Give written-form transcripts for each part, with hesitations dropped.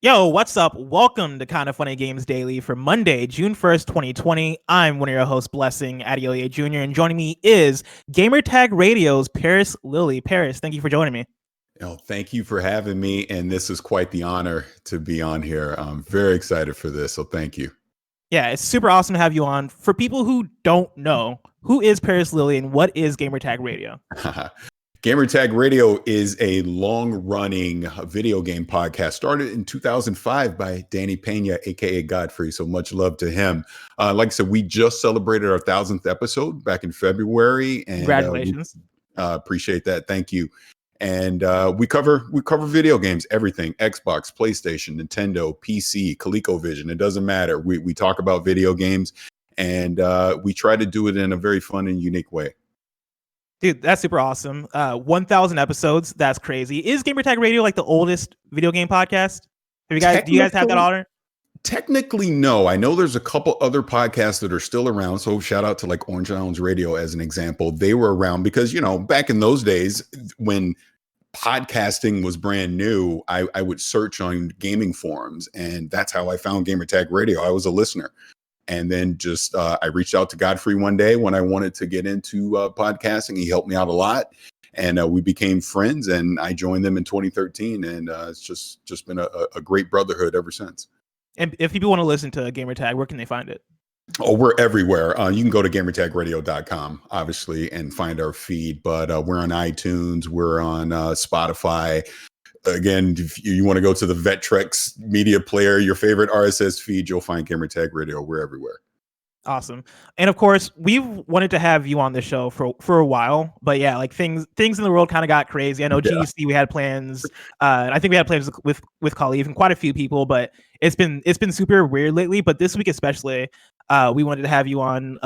Yo, what's up? Welcome to Kinda Funny Games Daily for Monday, June 1st, 2020. I'm one of your hosts, Blessing Adeoye Jr., and joining me is GamerTag Radio's Parris Lilly. Parris, thank you for joining me. Oh, thank you for having me, and this is quite the honor to be on here. I'm very excited for this, so thank you. Yeah, it's super awesome to have you on. For people who don't know, who is Parris Lilly and what is GamerTag Radio? GamerTag Radio is a long-running video game podcast started in 2005 by Danny Pena, aka Godfrey. So much love to him. Like I said, we just celebrated our 1000th episode back in February, and Congratulations! Appreciate that. Thank you. And we cover video games, everything: Xbox, PlayStation, Nintendo, PC, ColecoVision. It doesn't matter. We talk about video games, and we try to do it in a very fun and unique way. Dude, that's super awesome. 1,000 episodes. That's crazy. Is GamerTag Radio like the oldest video game podcast? Do you guys have that honor? Technically, no. I know there's a couple other podcasts that are still around. So shout out to like Orange Islands Radio as an example. They were around because, you know, back in those days when podcasting was brand new, I would search on gaming forums, and that's how I found GamerTag Radio. I was a listener. And then just I reached out to Godfrey one day when I wanted to get into podcasting. He helped me out a lot, and we became friends. And I joined them in 2013, and it's just been a great brotherhood ever since. And if people want to listen to GamerTag, where can they find it? Oh, we're everywhere. You can go to gamertagradio.com, obviously, and find our feed. But we're on iTunes. We're on Spotify. Again, if you want to go to the Vectrex media player, your favorite RSS feed, you'll find GamerTag Radio. We're everywhere. Awesome. And of course, we've wanted to have you on the show for a while, but yeah, like things in the world kind of got crazy. I know GEC, we had plans. And I think we had plans with Khalif and quite a few people, but it's been super weird lately. But this week especially, we wanted to have you on.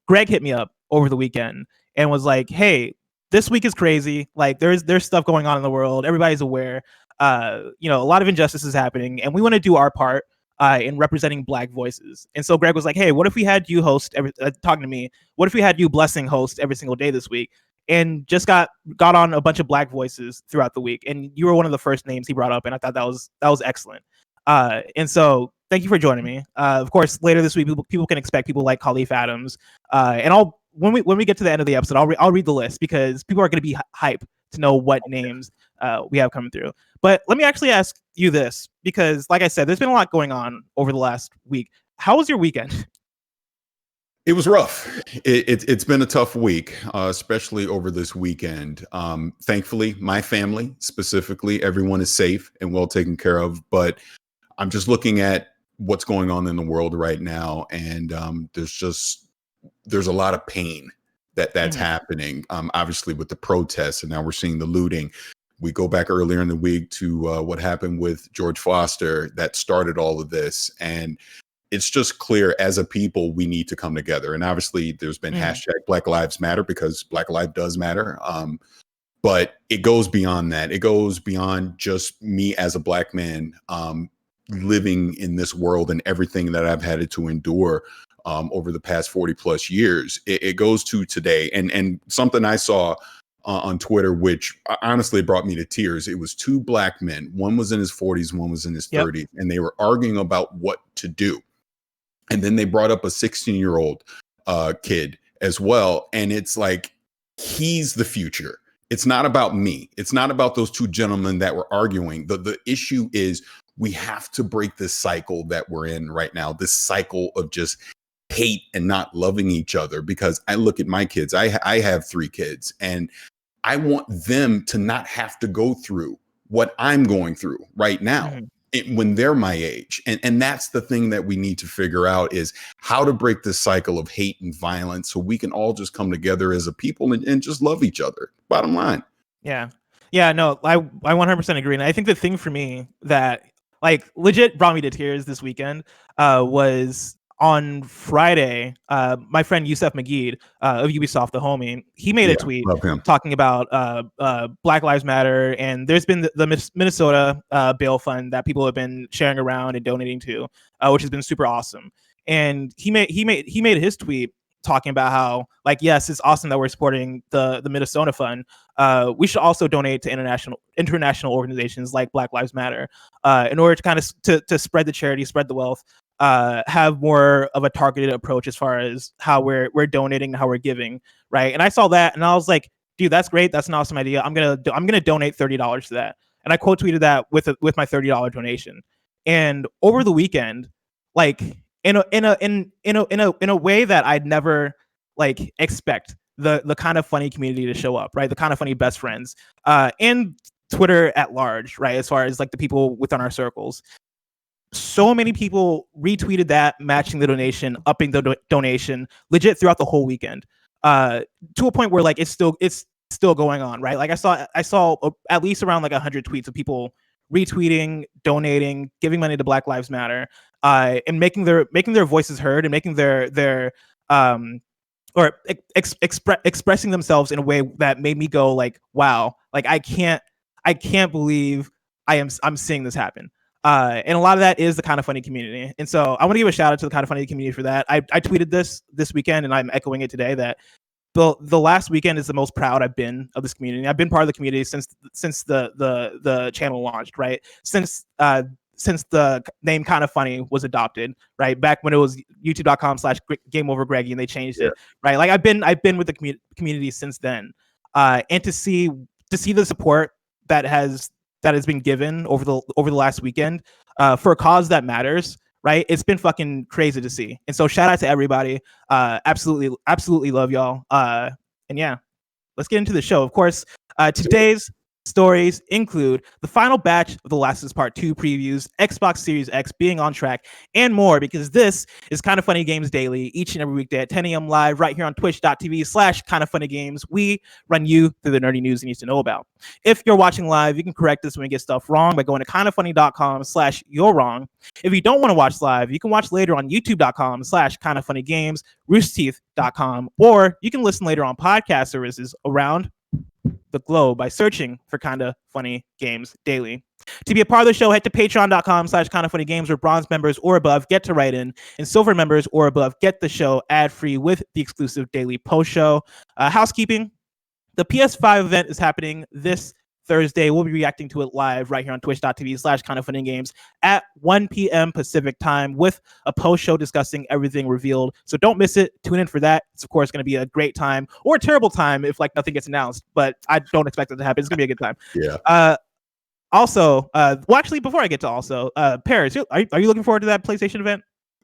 Greg hit me up over the weekend and was like, "Hey, this week is crazy. Like there's stuff going on in the world. Everybody's aware. A lot of injustice is happening, and we want to do our part in representing Black voices." And so Greg was like, "Hey, what if we had you host talking to me? What if we had you Blessing host every single day this week?" And just got on a bunch of Black voices throughout the week. And you were one of the first names he brought up, and I thought that was excellent. And so thank you for joining me. Of course, later this week, people can expect people like Khalif Adams, and when we get to the end of the episode, I'll read the list because people are going to be hype to know what names we have coming through. But let me actually ask you this, because like I said, there's been a lot going on over the last week. How was your weekend? It was rough. It's been a tough week, especially over this weekend. Thankfully, my family specifically, everyone is safe and well taken care of. But I'm just looking at what's going on in the world right now, and there's a lot of pain that's happening, obviously with the protests, and now we're seeing the looting. We go back earlier in the week to what happened with George Foster that started all of this. And it's just clear as a people, we need to come together. And obviously there's been hashtag Black Lives Matter because Black life does matter. But it goes beyond that. It goes beyond just me as a Black man living in this world and everything that I've had to endure over the past 40 plus years. It goes to today, and something I saw on Twitter, which honestly brought me to tears. It was two Black men. One was in his 40s, one was in his 30s, and they were arguing about what to do. And then they brought up a 16-year-old kid as well. And it's like, he's the future. It's not about me. It's not about those two gentlemen that were arguing. The issue is we have to break this cycle that we're in right now, this cycle of just hate and not loving each other. Because I look at my kids, I have 3 kids, and I want them to not have to go through what I'm going through right now when they're my age. And that's the thing that we need to figure out, is how to break this cycle of hate and violence so we can all just come together as a people and just love each other. Bottom line. Yeah. Yeah, no, I 100% agree. And I think the thing for me that like legit brought me to tears this weekend was on Friday, my friend Yusef Magid of Ubisoft, the homie, he made a tweet talking about Black Lives Matter, and there's been the Minnesota bail fund that people have been sharing around and donating to, which has been super awesome. And he made his tweet talking about how, like, yes, it's awesome that we're supporting the Minnesota Fund. We should also donate to international organizations like Black Lives Matter in order to kind of to spread the charity, spread the wealth, have more of a targeted approach as far as how we're donating and how we're giving, right? And I saw that and I was like, dude, that's great. That's an awesome idea. I'm gonna donate $30 to that. And I quote tweeted that with my $30 donation. And over the weekend, like in a way that I'd never like expect the kind of funny community to show up, right? The kind of funny best friends, and Twitter at large, right? As far as like the people within our circles, so many people retweeted that, matching the donation, upping the donation, legit throughout the whole weekend, to a point where like it's still going on, right? Like I saw at least around like 100 tweets of people retweeting, donating, giving money to Black Lives Matter, and making their voices heard and making their or expressing themselves in a way that made me go like, wow, like I can't believe I'm seeing this happen. And a lot of that is the Kind of Funny community. And so I want to give a shout out to the Kind of Funny community for that. I tweeted this weekend and I'm echoing it today that the last weekend is the most proud I've been of this community. I've been part of the community since the channel launched, right? Since the name Kind of Funny was adopted, right? Back when it was youtube.com/GameOverGreggy and they changed it, right? Like I've been with the community since then. And to see the support that has been given over the last weekend for a cause that matters, right? It's been fucking crazy to see. And so shout out to everybody. Absolutely love y'all. And yeah, let's get into the show. Of course, today's stories include the final batch of The Last of Us Part 2 previews, Xbox Series X being on track, and more, because this is Kind of Funny Games Daily, each and every weekday at 10 a.m. live right here on twitch.tv/kindoffunnygames. We run you through the nerdy news you need to know about. If you're watching live, you can correct us when we get stuff wrong by going to kindoffunny.com/you're wrong. If you don't want to watch live, you can watch later on youtube.com/kindoffunnygames, roosterteeth.com, or you can listen later on podcast services around the globe by searching for Kinda Funny Games Daily. To be a part of the show, head to patreon.com/kindoffunnygames, where bronze members or above get to write in, and silver members or above get the show ad-free with the exclusive daily post-show. Housekeeping, the PS5 event is happening this Thursday. We'll be reacting to it live right here on twitch.tv/kindoffunnygames at 1 p.m. Pacific time with a post-show discussing everything revealed. So don't miss it. Tune in for that. It's of course going to be a great time, or a terrible time if like nothing gets announced, but I don't expect it to happen. It's going to be a good time. Yeah. Also, well, actually, before I get to Parris, are you looking forward to that PlayStation event?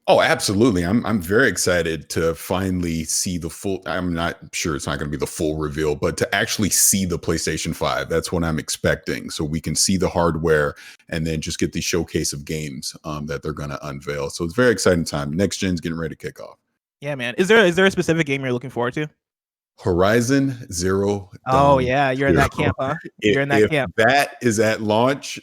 Oh, absolutely. I'm very excited to finally see the full. I'm not sure it's not going to be the full reveal, but to actually see the PlayStation 5. That's what I'm expecting. So we can see the hardware and then just get the showcase of games that they're going to unveil. So it's a very exciting time. Next gen's getting ready to kick off. Yeah, man. Is there a specific game you're looking forward to? Horizon Zero Dawn. Oh yeah, you're in that camp, huh? You're in that camp. That is at launch.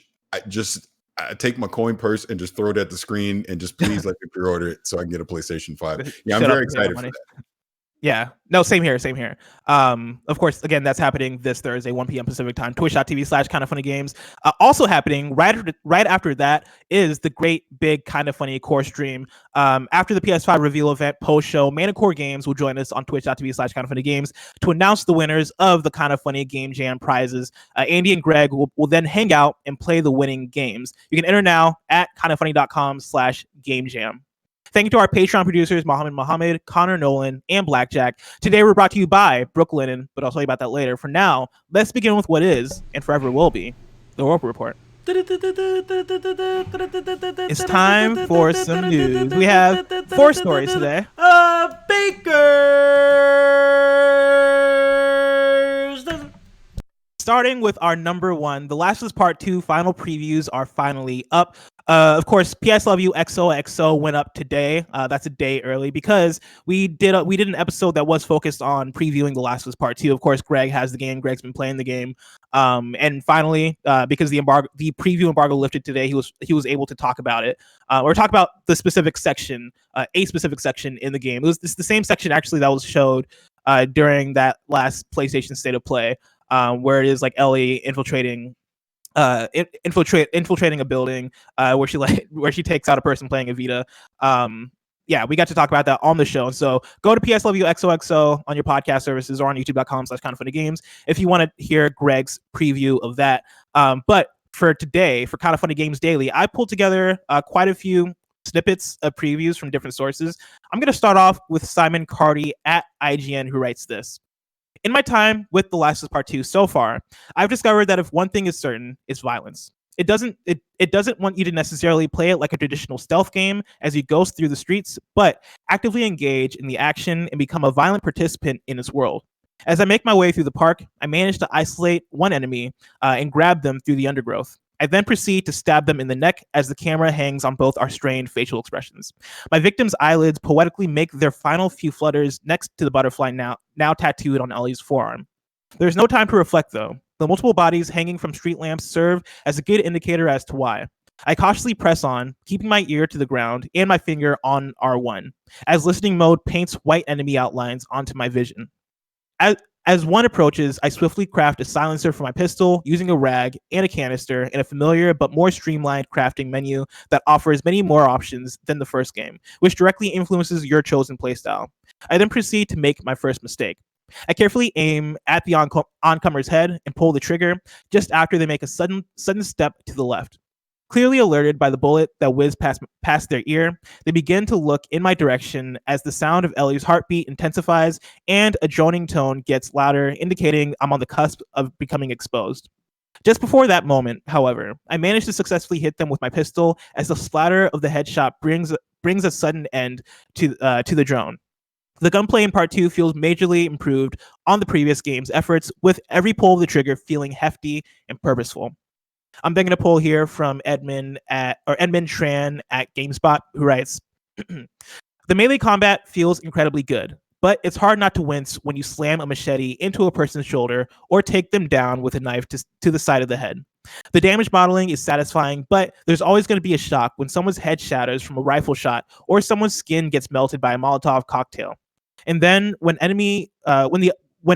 I take my coin purse and just throw it at the screen and just please let me pre-order it so I can get a PlayStation 5. Yeah, I'm very excited for that. Yeah, no, same here. Of course, again, that's happening this Thursday, 1 p.m. Pacific time, twitch.tv/kindoffunnygames. Also happening right after that is the great big Kind of Funny core stream. After the PS5 Reveal Event Post-Show, Manticore Games will join us on twitch.tv/kindoffunnygames to announce the winners of the Kind of Funny Game Jam prizes. Andy and Greg will then hang out and play the winning games. You can enter now at kindoffunny.com/gamejam. Thank you to our Patreon producers, Mohammed, Connor Nolan, and Blackjack. Today we're brought to you by Brooklinen, but I'll tell you about that later. For now, let's begin with what is, and forever will be, the Warp Report. It's time for some news. We have 4 stories today. Starting with our number 1, The Last of Us Part 2 final previews are finally up. Of course, PS Love You XOXO went up today. That's a day early because we did an episode that was focused on previewing The Last of Us Part 2. Of course, Greg has the game. Greg's been playing the game. And finally, because the preview embargo lifted today, he was able to talk about it, or talk about the specific section, a specific section in the game. It's the same section actually that was showed during that last PlayStation State of Play, where it is like Ellie infiltrating a building, where she takes out a person playing Evita. yeah, we got to talk about that on the show. So go to PSLV XOXO on your podcast services or on youtube.com/kindoffunnygames if you want to hear Greg's preview of that. But for today, for Kind of Funny Games Daily, I pulled together quite a few snippets of previews from different sources. I'm going to start off with Simon Carty at IGN, who writes this. In my time with The Last of Us Part 2 so far, I've discovered that if one thing is certain, it's violence. It doesn't want you to necessarily play it like a traditional stealth game as you go through the streets, but actively engage in the action and become a violent participant in its world. As I make my way through the park, I manage to isolate one enemy and grab them through the undergrowth. I then proceed to stab them in the neck as the camera hangs on both our strained facial expressions. My victim's eyelids poetically make their final few flutters next to the butterfly now tattooed on Ellie's forearm. There's no time to reflect, though. The multiple bodies hanging from street lamps serve as a good indicator as to why. I cautiously press on, keeping my ear to the ground and my finger on R1, as listening mode paints white enemy outlines onto my vision. As one approaches, I swiftly craft a silencer for my pistol using a rag and a canister in a familiar but more streamlined crafting menu that offers many more options than the first game, which directly influences your chosen playstyle. I then proceed to make my first mistake. I carefully aim at the oncomer's head and pull the trigger just after they make a sudden step to the left. Clearly alerted by the bullet that whizzed past their ear, they begin to look in my direction as the sound of Ellie's heartbeat intensifies and a droning tone gets louder, indicating I'm on the cusp of becoming exposed. Just before that moment, however, I manage to successfully hit them with my pistol as the splatter of the headshot brings a sudden end to the drone. The gunplay in Part 2 feels majorly improved on the previous game's efforts, with every pull of the trigger feeling hefty and purposeful. I'm then going to pull here from Edmund Tran at GameSpot, who writes, the melee combat feels incredibly good, but it's hard not to wince when you slam a machete into a person's shoulder or take them down with a knife to the side of the head. The damage modeling is satisfying, but there's always going to be a shock when someone's head shatters from a rifle shot or someone's skin gets melted by a Molotov cocktail. And then when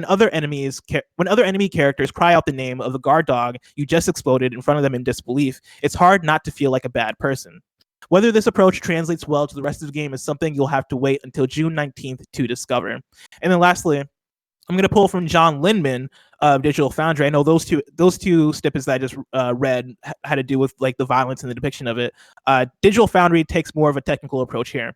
other enemy characters cry out the name of the guard dog you just exploded in front of them in disbelief, it's hard not to feel like a bad person. Whether this approach translates well to the rest of the game is something you'll have to wait until June 19th to discover. And then lastly, I'm going to pull from John Lindman of Digital Foundry. I know those two snippets that I just read had to do with like the violence and the depiction of it. Digital Foundry takes more of a technical approach here.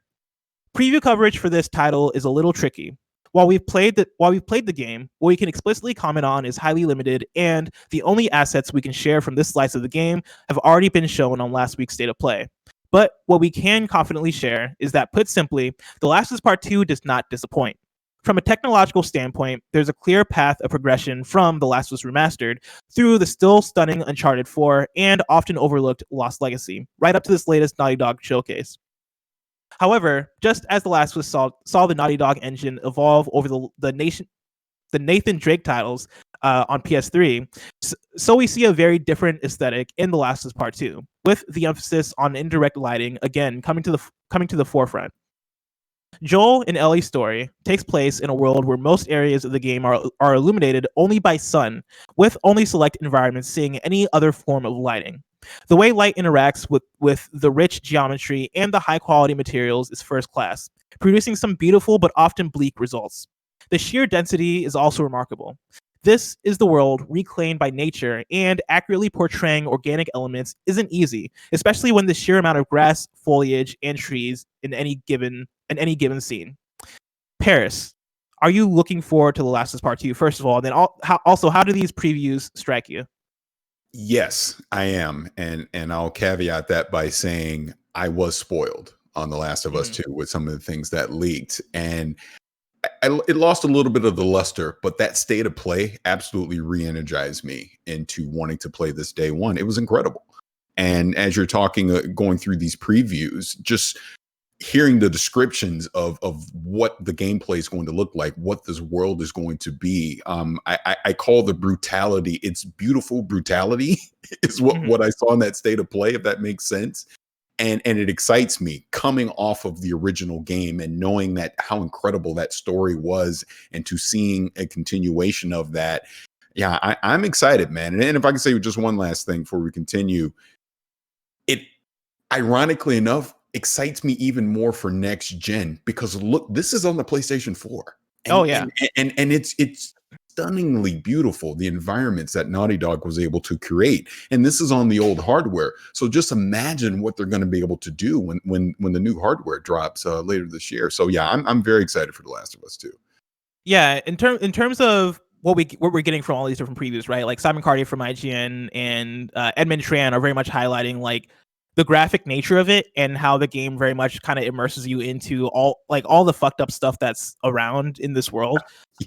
Preview coverage for this title is a little tricky. While we've played the game, what we can explicitly comment on is highly limited, and the only assets we can share from this slice of the game have already been shown on last week's State of Play. But what we can confidently share is that, put simply, The Last of Us Part 2 does not disappoint. From a technological standpoint, there's a clear path of progression from The Last of Us Remastered through the still stunning Uncharted 4 and often overlooked Lost Legacy, right up to this latest Naughty Dog showcase. However, just as The Last of Us saw the Naughty Dog engine evolve over the Nathan Drake titles on PS3, so we see a very different aesthetic in The Last of Us Part 2, with the emphasis on indirect lighting again coming to the forefront. Joel and Ellie's story takes place in a world where most areas of the game are illuminated only by sun, with only select environments seeing any other form of lighting. The way light interacts with the rich geometry and the high-quality materials is first class, producing some beautiful but often bleak results. The sheer density is also remarkable. This is the world reclaimed by nature, and accurately portraying organic elements isn't easy, especially when the sheer amount of grass, foliage, and trees in any given scene. Parris, are you looking forward to The Last of Us Part 2, first of all? And then also, how do these previews strike you? Yes, I am. And I'll caveat that by saying I was spoiled on The Last of Us 2 with some of the things that leaked. And it lost a little bit of the luster, but that state of play absolutely re-energized me into wanting to play this day one. It was incredible. And as you're talking, going through these previews, just hearing the descriptions of what the gameplay is going to look like, what this world is going to be. I call the brutality, it's beautiful brutality is what I saw in that state of play, if that makes sense. And it excites me coming off of the original game and knowing that how incredible that story was, and to seeing a continuation of that. Yeah, I'm excited, man. And if I can say just one last thing before we continue, it ironically enough, excites me even more for next gen because look, this is on the PlayStation 4. Oh yeah. And it's stunningly beautiful, the environments that Naughty Dog was able to create. And this is on the old hardware. So just imagine what they're going to be able to do when the new hardware drops later this year. So yeah, I'm very excited for The Last of Us 2. Yeah, in terms of what we're getting from all these different previews, right? Like Simon Cardy from IGN and Edmund Tran are very much highlighting like the graphic nature of it and how the game very much kind of immerses you into all the fucked up stuff that's around in this world.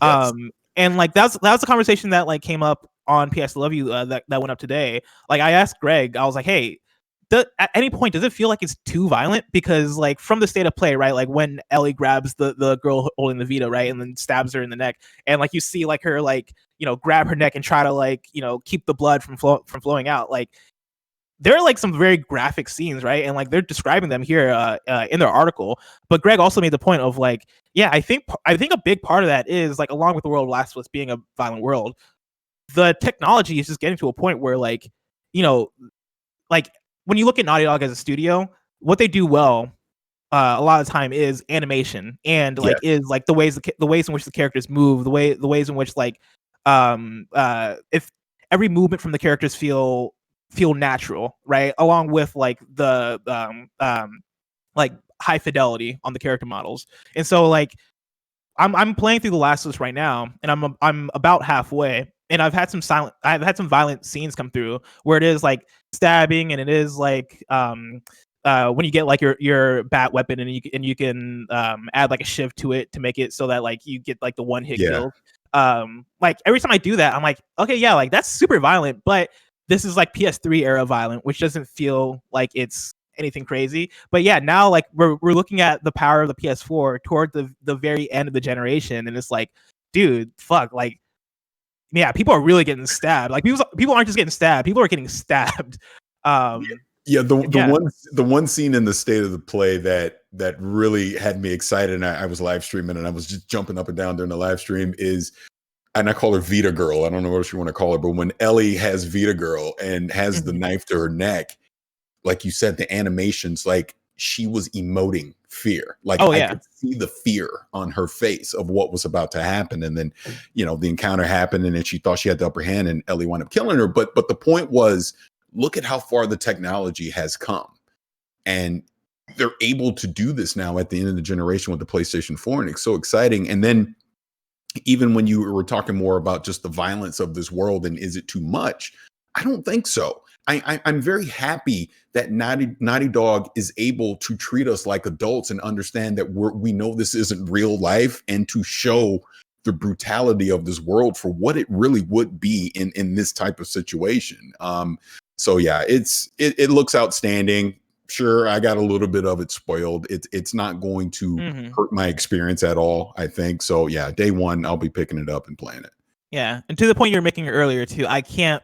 Yes. And like that was the conversation that like came up on PS Love You that went up today. Like I asked Greg, I was like, hey, at any point does it feel like it's too violent? Because like from the state of play, right, like when Ellie grabs the girl holding the Vita, right, and then stabs her in the neck, and like you see like her like grab her neck and try to like keep the blood from flowing out. Like there are like some very graphic scenes, right, and like they're describing them here in their article. But Greg also made the point of like, yeah, I think a big part of that is like, along with the world of Last of Us being a violent world, the technology is just getting to a point where like like when you look at Naughty Dog as a studio, what they do well a lot of the time is animation and like is like the ways in which the characters move, the ways in which like if every movement from the characters feel natural, right? Along with like the like high fidelity on the character models. And so like I'm playing through The Last of Us right now, and I'm about halfway, and I've had some violent scenes come through where it is like stabbing, and it is like when you get like your bat weapon, and you can add like a shiv to it to make it so that like you get like the one hit kill. Like every time I do that, I'm like, okay, yeah, like that's super violent, but this is like PS3 era violent, which doesn't feel like it's anything crazy. But yeah, now like we're looking at the power of the PS4 toward the very end of the generation, and it's like, dude, fuck, like, yeah, people are really getting stabbed. Like people aren't just getting stabbed, people are getting stabbed. The one scene in the state of the play that really had me excited, and I was live streaming and I was just jumping up and down during the live stream is, and I call her Vita Girl, I don't know what you want to call her, but when Ellie has Vita Girl and has the knife to her neck, like you said, the animations, like she was emoting fear. Like I could see the fear on her face of what was about to happen. And then, the encounter happened, and then she thought she had the upper hand, and Ellie wound up killing her. But the point was, look at how far the technology has come. And they're able to do this now at the end of the generation with the PlayStation 4. And it's so exciting. And then even when you were talking more about just the violence of this world and is it too much? I don't think so. I'm very happy that Naughty Dog is able to treat us like adults and understand that we know this isn't real life, and to show the brutality of this world for what it really would be in this type of situation. So yeah, it looks outstanding. Sure, I got a little bit of it spoiled. It's not going to hurt my experience at all, I think. So yeah, day one, I'll be picking it up and playing it. Yeah, and to the point you were making earlier too, I can't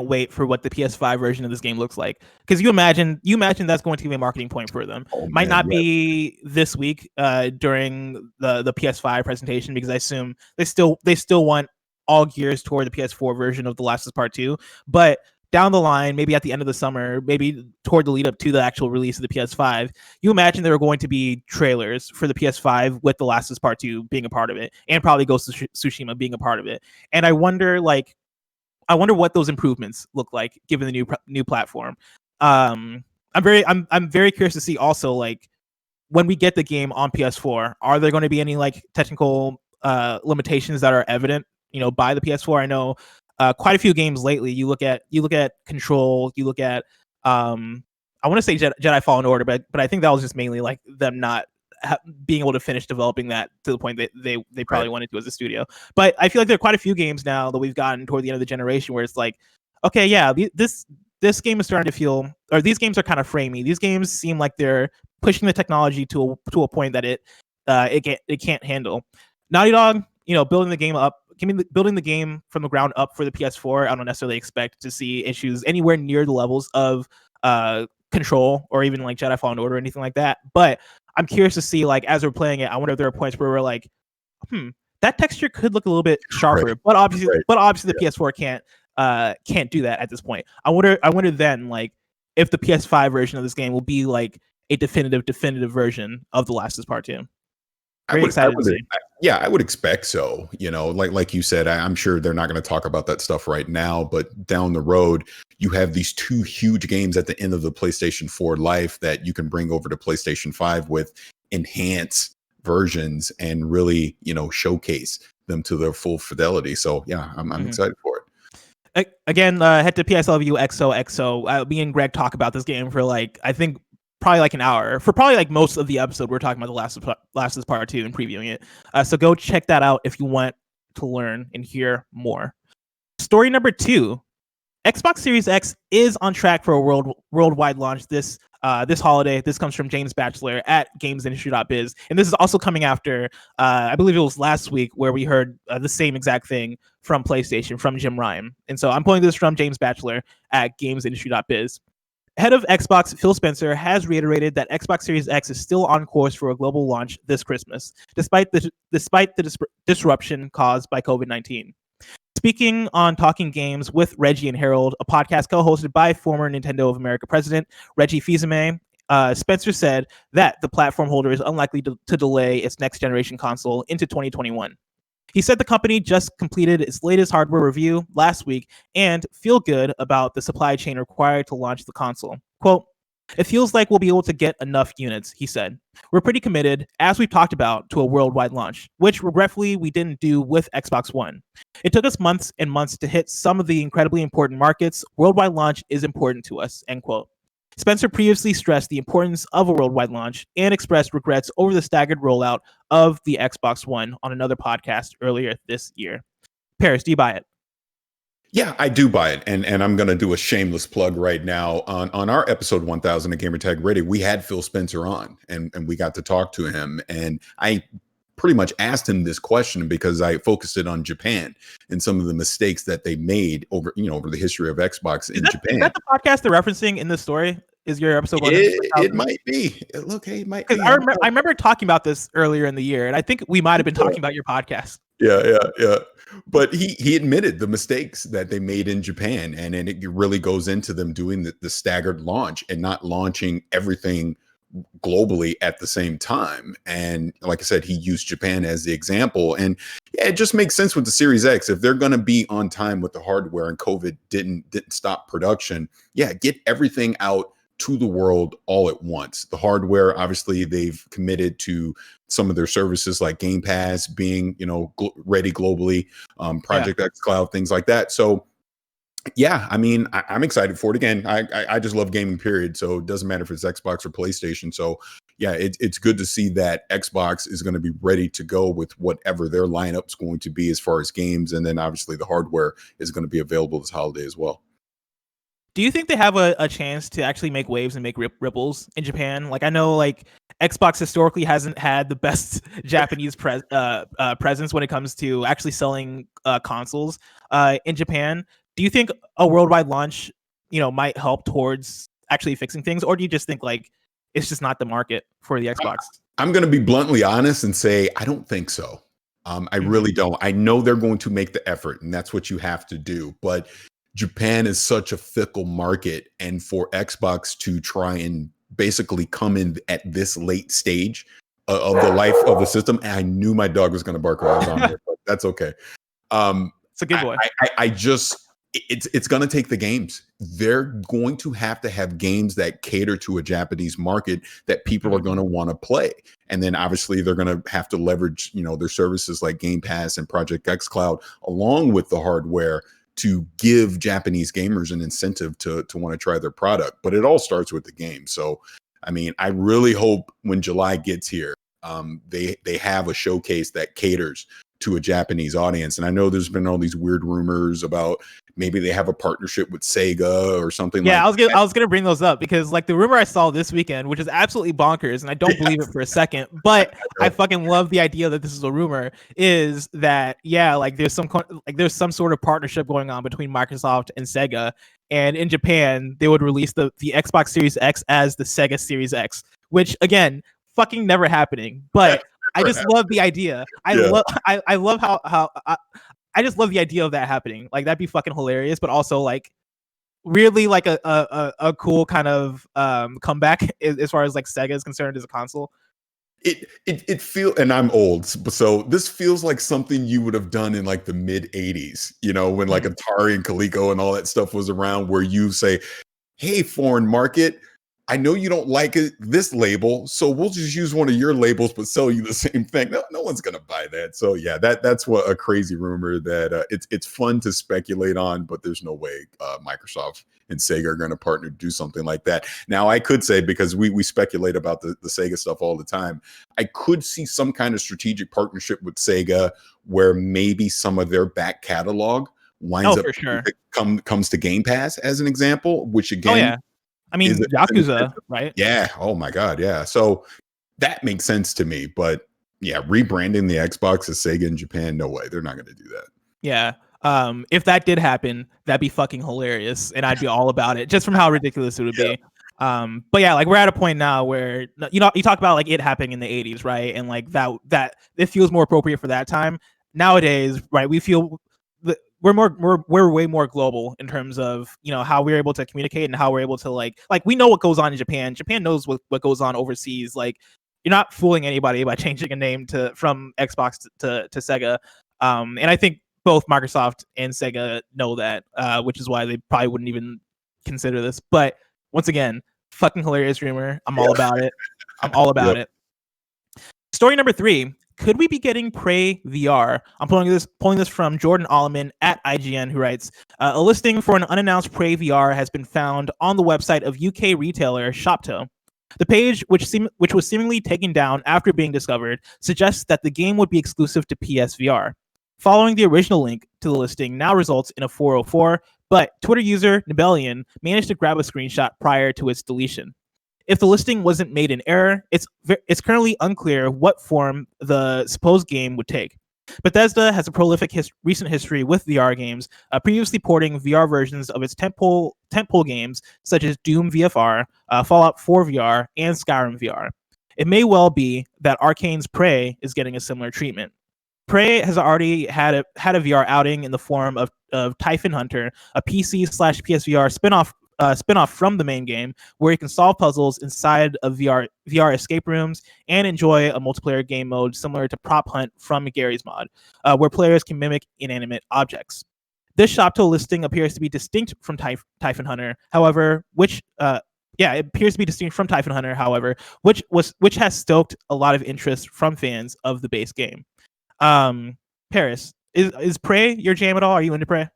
wait for what the PS5 version of this game looks like, because you imagine that's going to be a marketing point for them. Might not be this week during the PS5 presentation, because I assume they still want all gears toward the PS4 version of The Last of Us Part 2, but down the line, maybe at the end of the summer, maybe toward the lead up to the actual release of the PS5, you imagine there are going to be trailers for the PS5 with The Last of Us Part 2 being a part of it, and probably Ghost of Tsushima being a part of it. And I wonder what those improvements look like given the new platform. I'm very curious to see also, like, when we get the game on PS4, are there going to be any like technical limitations that are evident, by the PS4? I know quite a few games lately. You look at Control, you look at I want to say Jedi Fallen Order, but I think that was just mainly like them not being able to finish developing that to the point that they probably wanted to as a studio. But I feel like there are quite a few games now that we've gotten toward the end of the generation where it's like, okay, yeah, this game is starting to feel, or these games are kind of framey. These games seem like they're pushing the technology to a point that it can't handle. Naughty Dog, building the game from the ground up for the PS4, I don't necessarily expect to see issues anywhere near the levels of Control or even like Jedi Fallen Order or anything like that. But I'm curious to see, like, as we're playing it, I wonder if there are points where we're like, that texture could look a little bit sharper. Right. But obviously the PS4 can't do that at this point. I wonder then, like, if the PS5 version of this game will be like a definitive version of The Last of Us Part 2. I would expect so. Like you said, I'm sure they're not going to talk about that stuff right now, but down the road, you have these two huge games at the end of the PlayStation 4 life that you can bring over to PlayStation 5 with enhanced versions and really, showcase them to their full fidelity. So yeah, I'm excited for it. Again, head to PSLView XOXO. Me and Greg talk about this game for I think probably an hour. For probably most of the episode, we're talking about The Last of Us Part 2 and previewing it. So go check that out if you want to learn and hear more. Story number 2. Xbox Series X is on track for a worldwide launch this holiday. This comes from James Batchelor at gamesindustry.biz. And this is also coming after, I believe it was last week, where we heard the same exact thing from PlayStation, from Jim Ryan. And so I'm pulling this from James Batchelor at gamesindustry.biz. Head of Xbox, Phil Spencer, has reiterated that Xbox Series X is still on course for a global launch this Christmas, despite the disruption caused by COVID-19. Speaking on Talking Games with Reggie and Harold, a podcast co-hosted by former Nintendo of America president Reggie Fils-Aimé, Spencer said that the platform holder is unlikely to delay its next generation console into 2021. He said the company just completed its latest hardware review last week and feel good about the supply chain required to launch the console. Quote, "It feels like we'll be able to get enough units," he said. "We're pretty committed, as we've talked about, to a worldwide launch, which regretfully we didn't do with Xbox One. It took us months and months to hit some of the incredibly important markets. Worldwide launch is important to us," end quote. Spencer previously stressed the importance of a worldwide launch and expressed regrets over the staggered rollout of the Xbox One on another podcast earlier this year. Parris, do you buy it? Yeah, I do buy it. And I'm going to do a shameless plug right now. On our episode 1000 of GamerTag Radio, we had Phil Spencer on and we got to talk to him. And I pretty much asked him this question because I focused it on Japan and some of the mistakes that they made over the history of Xbox in Japan. Is that the podcast they're referencing in this story? Is your episode? It might be. Look, hey, it might be. I remember talking about this earlier in the year, and I think we might have been talking about your podcast. Yeah. But he admitted the mistakes that they made in Japan, and it really goes into them doing the staggered launch and not launching everything globally at the same time. And like I said, he used Japan as the example. And yeah, it just makes sense with the Series X. If they're going to be on time with the hardware and COVID didn't stop production, yeah, get everything out to the world all at once. The hardware, obviously, they've committed to some of their services like Game Pass being, ready globally, Project X Cloud, things like that. So yeah, I mean, I'm excited for it. Again, I just love gaming, period. So it doesn't matter if it's Xbox or PlayStation. So yeah, it's good to see that Xbox is going to be ready to go with whatever their lineup's going to be as far as games. And then obviously the hardware is going to be available this holiday as well. Do you think they have a chance to actually make waves and make ripples in Japan? I know Xbox historically hasn't had the best Japanese presence when it comes to actually selling consoles in Japan. Do you think a worldwide launch, might help towards actually fixing things, or do you just think it's just not the market for the Xbox? I'm going to be bluntly honest and say I don't think so. I really don't. I know they're going to make the effort, and that's what you have to do. But Japan is such a fickle market, and for Xbox to try and basically come in at this late stage of the life of the system, and I knew my dog was going to bark when I was on there, but that's okay. It's a good boy. It's going to take the games. They're going to have games that cater to a Japanese market that people are going to want to play. And then obviously they're going to have to leverage, their services like Game Pass and Project X Cloud along with the hardware to give Japanese gamers an incentive to want to try their product. But it all starts with the game. So, I mean, I really hope when July gets here, they have a showcase that caters to a Japanese audience. And I know there's been all these weird rumors about maybe they have a partnership with Sega or something. Yeah, I was gonna bring those up because the rumor I saw this weekend, which is absolutely bonkers, and I don't believe it for a second, but I fucking love the idea that this is a rumor, is that there's some sort of partnership going on between Microsoft and Sega, and in Japan they would release the Xbox Series X as the Sega Series X, which again, fucking never happening, but I just love the idea. I love how I just love the idea of that happening. That'd be fucking hilarious, but also weirdly like a cool kind of comeback as far as like Sega is concerned as a console. It feel, and I'm old, so this feels like something you would have done in like the mid 80s, you know, when like Atari and Coleco and all that stuff was around, where you say, hey, foreign market, I know you don't like this label, so we'll just use one of your labels but sell you the same thing. No one's gonna buy that. So yeah, that's what a crazy rumor that it's fun to speculate on, but there's no way Microsoft and Sega are going to partner to do something like that. Now, I could say, because we speculate about the Sega stuff all the time, I could see some kind of strategic partnership with Sega where maybe some of their back catalog winds up for sure. comes to Game Pass as an example, which again, I mean, Yakuza, right? Yeah. Oh my God. Yeah. So that makes sense to me. But yeah, rebranding the Xbox as Sega in Japan, no way. They're not going to do that. Yeah. If that did happen, that'd be fucking hilarious, and I'd be all about it, just from how ridiculous it would be. But yeah, like we're at a point now where, you know, you talk about like it happening in the 80s, right? And like that it feels more appropriate for that time. Nowadays, right, we feel we're way more global in terms of, you know, how we're able to communicate and how we're able to like we know what goes on in Japan. Japan knows what goes on overseas. Like, you're not fooling anybody by changing a name from Xbox to Sega. And I think both Microsoft and Sega know that, which is why they probably wouldn't even consider this. But once again, fucking hilarious rumor. I'm all about it. I'm all about it. Story number 3. Could we be getting Prey VR? I'm pulling this from Jordan Oloman at IGN, who writes, a listing for an unannounced Prey VR has been found on the website of UK retailer Shopto. The page, which was seemingly taken down after being discovered, suggests that the game would be exclusive to PSVR. Following the original link to the listing now results in a 404, but Twitter user Nibelian managed to grab a screenshot prior to its deletion. If the listing wasn't made in error, it's currently unclear what form the supposed game would take. Bethesda has a prolific recent history with VR games, previously porting VR versions of its tentpole games such as Doom VFR, Fallout 4 VR, and Skyrim VR. It may well be that Arcane's Prey is getting a similar treatment. Prey has already had a VR outing in the form of Typhon Hunter, a PC/PSVR spinoff from the main game, where you can solve puzzles inside of VR escape rooms and enjoy a multiplayer game mode similar to Prop Hunt from Gary's Mod, where players can mimic inanimate objects. This Shopto listing appears to be distinct from Typhon Hunter, however, which has stoked a lot of interest from fans of the base game. Parris, is Prey your jam at all? Are you into Prey?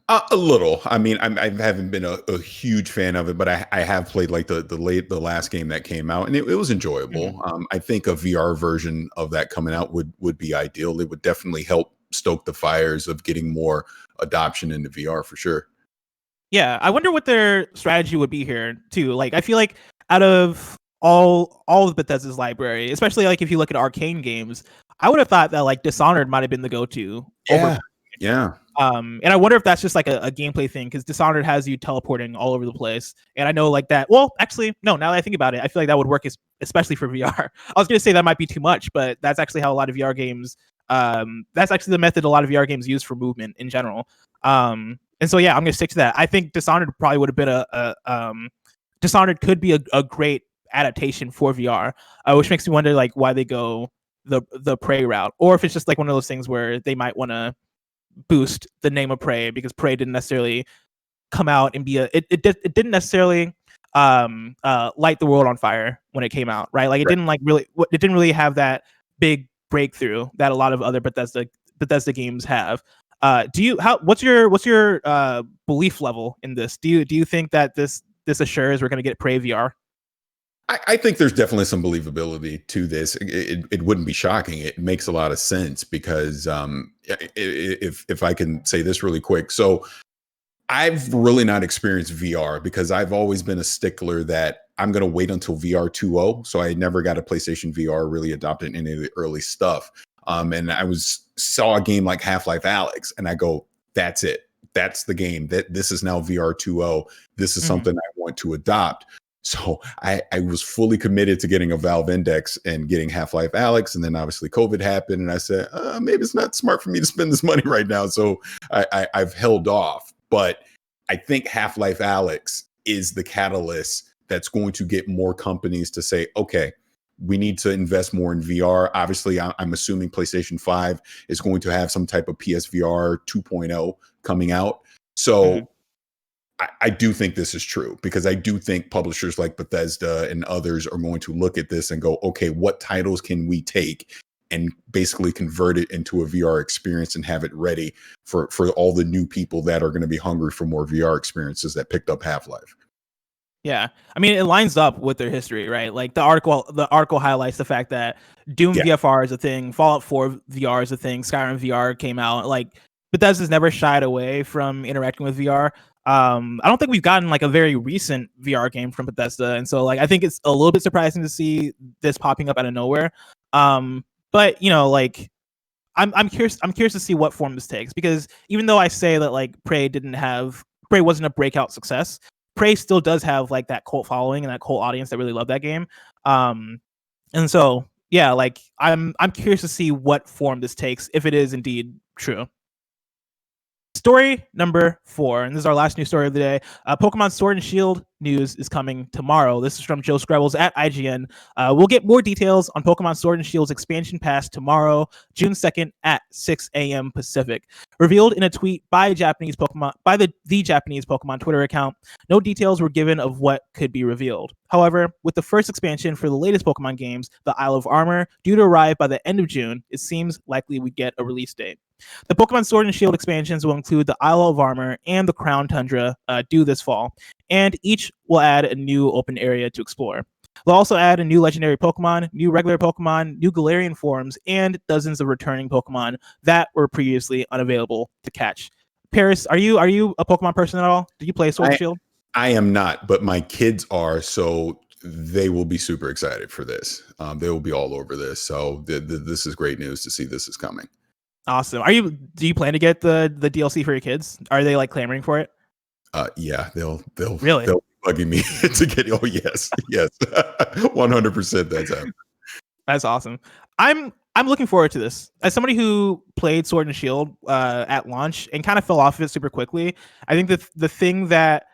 A little. I mean, I haven't been a huge fan of it, but I have played like the last game that came out, and it was enjoyable. I think a VR version of that coming out would be ideal. It would definitely help stoke the fires of getting more adoption into VR for sure. Yeah, I wonder what their strategy would be here too. Like, I feel like out of all of Bethesda's library, especially like if you look at Arcane games, I would have thought that like Dishonored might have been the go-to. Yeah. And I wonder if that's just like a gameplay thing, because Dishonored has you teleporting all over the place. And I know like that. Well, actually, no, now that I think about it, I feel like that would work especially for VR. I was going to say that might be too much, but that's actually how a lot of VR games, that's actually the method a lot of VR games use for movement in general. And so, yeah, I'm going to stick to that. I think Dishonored probably would have been Dishonored could be a great adaptation for VR, which makes me wonder like why they go the Prey route, or if it's just like one of those things where they might want to boost the name of Prey, because Prey didn't necessarily come out and be it didn't necessarily light the world on fire when it came out, right? Like it didn't really have that big breakthrough that a lot of other Bethesda games have. What's your belief level in this? Do you think that this assures we're going to get Prey VR? I think there's definitely some believability to this. It wouldn't be shocking. It makes a lot of sense because if I can say this really quick. So I've really not experienced VR because I've always been a stickler that I'm going to wait until VR 2.0. So I never got a PlayStation VR really adopted any of the early stuff. And I saw a game like Half-Life Alyx and I go, that's it. That's the game. This is now VR 2.0. This is something I want to adopt. So I was fully committed to getting a Valve Index and getting Half-Life Alyx. And then obviously COVID happened. And I said, maybe it's not smart for me to spend this money right now. So I've held off. But I think Half-Life Alyx is the catalyst that's going to get more companies to say, okay, we need to invest more in VR. Obviously, I'm assuming PlayStation 5 is going to have some type of PSVR 2.0 coming out. So I do think this is true, because I do think publishers like Bethesda and others are going to look at this and go, okay, what titles can we take and basically convert it into a VR experience and have it ready for all the new people that are going to be hungry for more VR experiences that picked up Half-Life. Yeah, I mean, it lines up with their history, right? Like the article highlights the fact that Doom VFR is a thing, Fallout 4 VR is a thing, Skyrim VR came out. Like Bethesda's never shied away from interacting with VR. I don't think we've gotten like a very recent VR game from Bethesda, and so like I think it's a little bit surprising to see this popping up out of nowhere. But you know, like I'm curious to see what form this takes, because even though I say that like Prey wasn't a breakout success, Prey still does have like that cult following and that cult audience that really love that game. And so yeah, like I'm curious to see what form this takes, if it is indeed true. Story number 4, and this is our last news story of the day. Pokemon Sword and Shield news is coming tomorrow. This is from Joe Skrebels at IGN. We'll get more details on Pokemon Sword and Shield's expansion pass tomorrow, June 2nd at 6 a.m. Pacific. Revealed in a tweet by the Japanese Pokemon Twitter account, no details were given of what could be revealed. However, with the first expansion for the latest Pokemon games, the Isle of Armor, due to arrive by the end of June, it seems likely we get a release date. The Pokemon Sword and Shield expansions will include the Isle of Armor and the Crown Tundra due this fall, and each will add a new open area to explore. They'll also add a new legendary Pokemon, new regular Pokemon, new Galarian forms, and dozens of returning Pokemon that were previously unavailable to catch. Parris, are you a Pokemon person at all? Did you play Sword and Shield? I am not, but my kids are, so they will be super excited for this. They will be all over this. So this is great news to see this is coming. Awesome. Do you plan to get the DLC for your kids? Are they like clamoring for it? Yeah, they'll really they'll be bugging me to get. Oh yes, 100%. That's happening. That's awesome. I'm looking forward to this. As somebody who played Sword and Shield at launch and kind of fell off of it super quickly, I think that the thing that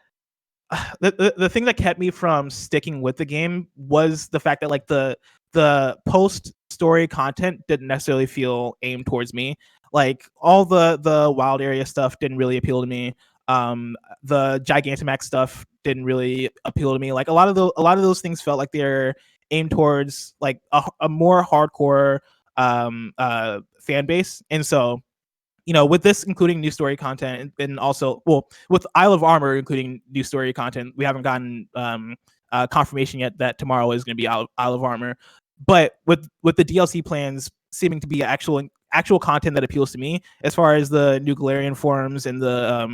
kept me from sticking with the game was the fact that like the post story content didn't necessarily feel aimed towards me. Like all the wild area stuff didn't really appeal to me. The Gigantamax stuff didn't really appeal to me. Like a lot of those things felt like they're aimed towards like a more hardcore fan base. And so, you know, with this including new story content, and also, well, with Isle of Armor including new story content, we haven't gotten confirmation yet that tomorrow is going to be Isle of Armor. But with the DLC plans seeming to be actual content that appeals to me, as far as the new Galarian forms and the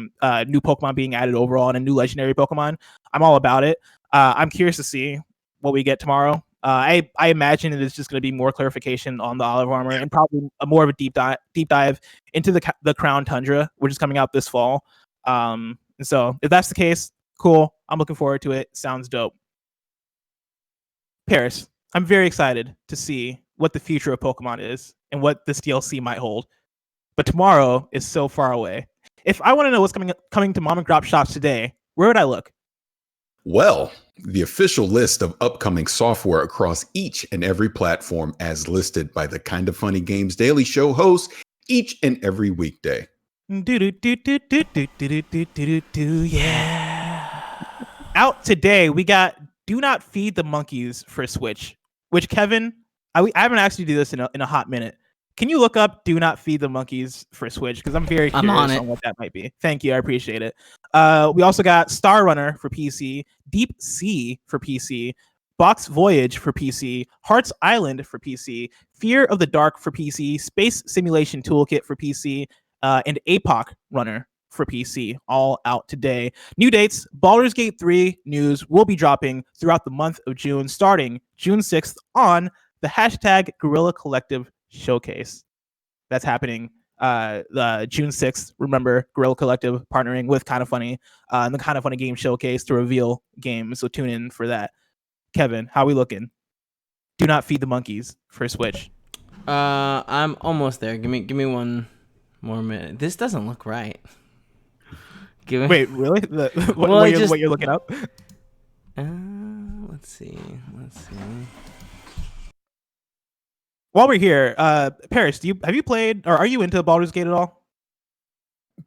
new Pokemon being added overall and a new legendary Pokemon, I'm all about it. I'm curious to see what we get tomorrow. I imagine it is just going to be more clarification on the Isle of Armor and probably more of a deep dive into the Crown Tundra, which is coming out this fall. And so if that's the case, cool. I'm looking forward to it. Sounds dope. Parris, I'm very excited to see what the future of Pokemon is and what this DLC might hold. But tomorrow is so far away. If I want to know what's coming to mom and pop shops today, where would I look? Well, the official list of upcoming software across each and every platform as listed by the Kinda Funny Games Daily Show hosts each and every weekday. Yeah. Out today, we got Do Not Feed the Monkeys for Switch, which Kevin, I haven't asked you to do this in a hot minute. Can you look up Do Not Feed the Monkeys for Switch? Because I'm very curious on what that might be. Thank you. I appreciate it. We also got Star Runner for PC, Deep Sea for PC, Box Voyage for PC, Hearts Island for PC, Fear of the Dark for PC, Space Simulation Toolkit for PC, and APOC Runner for PC, all out today. New dates: Baldur's Gate 3 news will be dropping throughout the month of June, starting June 6th on the hashtag Guerrilla Collective Showcase. That's happening June 6th. Remember, Guerrilla Collective partnering with Kinda Funny and the Kinda Funny Game Showcase to reveal games, so tune in for that. Kevin, how we looking? Do Not Feed the Monkeys for Switch. I'm almost there. Give me one more minute. This doesn't look right. Wait, really? What you're looking up? Let's see. While we're here, Parris, have you played or are you into Baldur's Gate at all?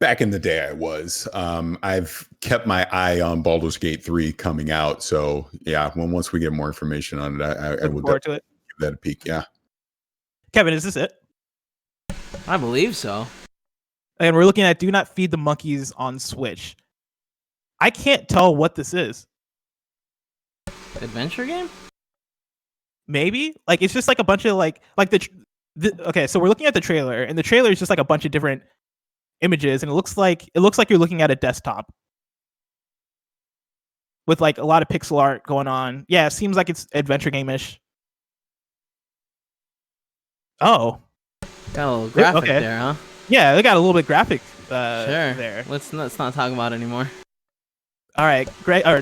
Back in the day, I was. I've kept my eye on Baldur's Gate 3 coming out. So yeah, once we get more information on it, I will give that a peek. Yeah. Kevin, is this it? I believe so. And we're looking at Do Not Feed the Monkeys on Switch. I can't tell what this is. Adventure game? Maybe, like, it's just like a bunch of like okay, so we're looking at the trailer, and the trailer is just like a bunch of different images, and it looks like you're looking at a desktop with like a lot of pixel art going on. Yeah, it seems like it's adventure game-ish. Oh, got a little graphic there, huh? Yeah, they got a little bit graphic sure. There. Let's not talk about it anymore. All right, great. Or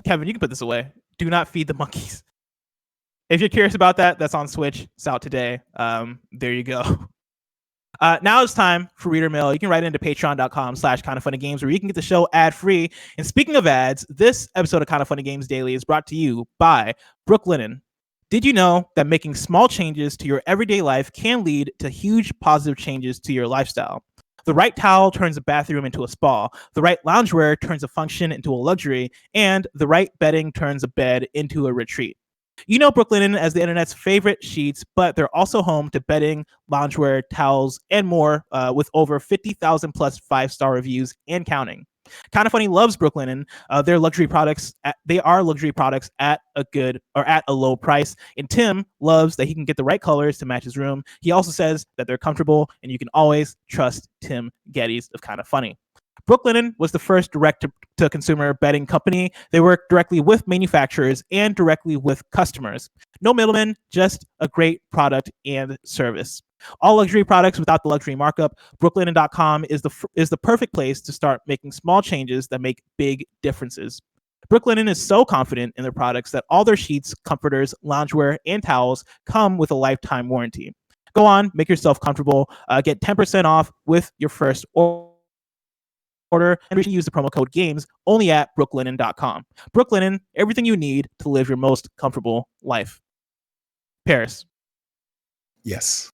Kevin, you can put this away. Do Not Feed the Monkeys. If you're curious about that, that's on Switch. It's out today. There you go. Now it's time for Reader Mail. You can write into patreon.com/kindoffunnygames where you can get the show ad-free. And speaking of ads, this episode of Kind of Funny Games Daily is brought to you by Brooklinen. Did you know that making small changes to your everyday life can lead to huge positive changes to your lifestyle? The right towel turns a bathroom into a spa. The right loungewear turns a function into a luxury. And the right bedding turns a bed into a retreat. You know Brooklinen as the internet's favorite sheets, but they're also home to bedding, loungewear, towels, and more with over 50,000 plus 5-star reviews and counting. Kind of Funny loves Brooklinen. Their luxury products, they are luxury products at a low price. And Tim loves that he can get the right colors to match his room. He also says that they're comfortable, and you can always trust Tim Geddes of Kind of Funny. Brooklinen was the first direct-to-consumer bedding company. They work directly with manufacturers and directly with customers. No middlemen, just a great product and service. All luxury products without the luxury markup. Brooklinen.com is the perfect place to start making small changes that make big differences. Brooklinen is so confident in their products that all their sheets, comforters, loungewear, and towels come with a lifetime warranty. Go on, make yourself comfortable. Get 10% off with your first order, and use the promo code GAMES only at brooklinen.com. Brooklinen, everything you need to live your most comfortable life. Parris. Yes.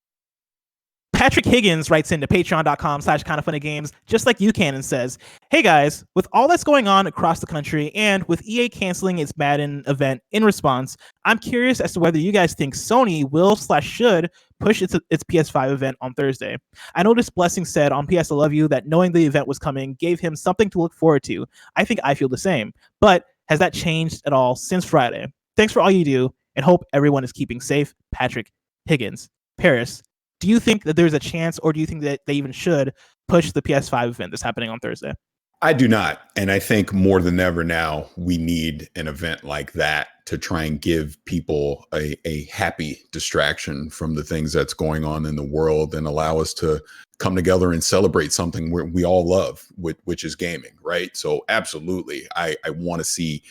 Patrick Higgins writes into patreon.com/kindoffunnygames, just like you can, and says, "Hey guys, with all that's going on across the country and with EA canceling its Madden event in response, I'm curious as to whether you guys think Sony will/should push its PS5 event on Thursday. I noticed Blessing said on PS I Love You that knowing the event was coming gave him something to look forward to. I think I feel the same. But has that changed at all since Friday? Thanks for all you do, and hope everyone is keeping safe. Patrick Higgins." Parris, do you think that there's a chance, or do you think that they even should push the PS5 event that's happening on Thursday? I do not. And I think more than ever now, we need an event like that to try and give people a happy distraction from the things that's going on in the world and allow us to come together and celebrate something we all love, which is gaming, right? So absolutely, I want to see